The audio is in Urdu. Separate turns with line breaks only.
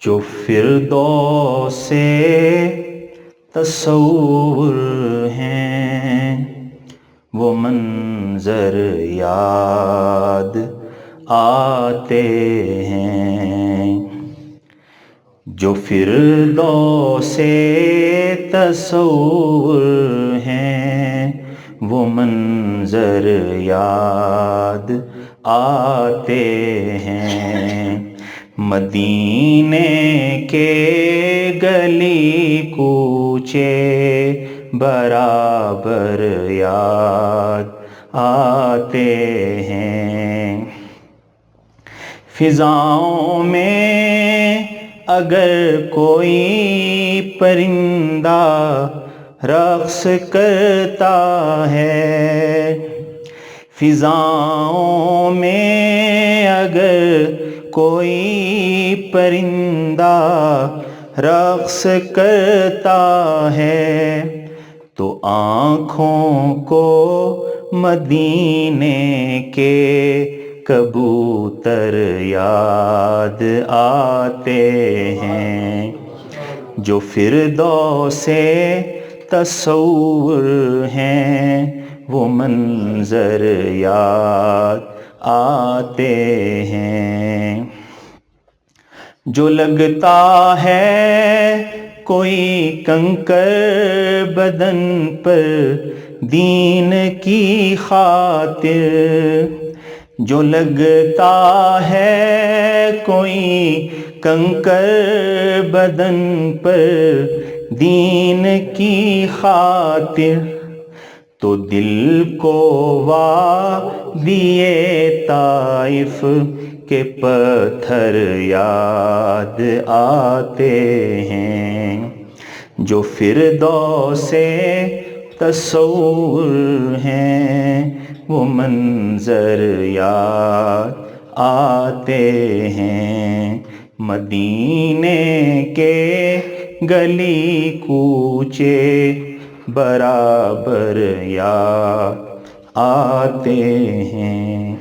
جو فردوس تصور ہیں وہ منظر یاد آتے ہیں، جو فردوس تصور ہیں وہ منظر یاد آتے ہیں۔ مدینے کے گلی کوچے برابر یاد آتے ہیں۔ فضاؤں میں اگر کوئی پرندہ رقص کرتا ہے، فضاؤں میں اگر کوئی پرندہ رقص کرتا ہے تو آنکھوں کو مدینے کے کبوتر یاد آتے ہیں۔ جو فردوس تصور ہیں وہ منظر یاد آتے ہیں۔ جو لگتا ہے کوئی کنکر بدن پر دین کی خاطر، جو لگتا ہے کوئی کنکر بدن پر دین کی خاطر، تو دل کو وادی طائف کے پتھر یاد آتے ہیں۔ جو فردوس تصور ہیں وہ منظر یاد آتے ہیں۔ مدینے کے گلی کوچے برابر یاد آتے ہیں۔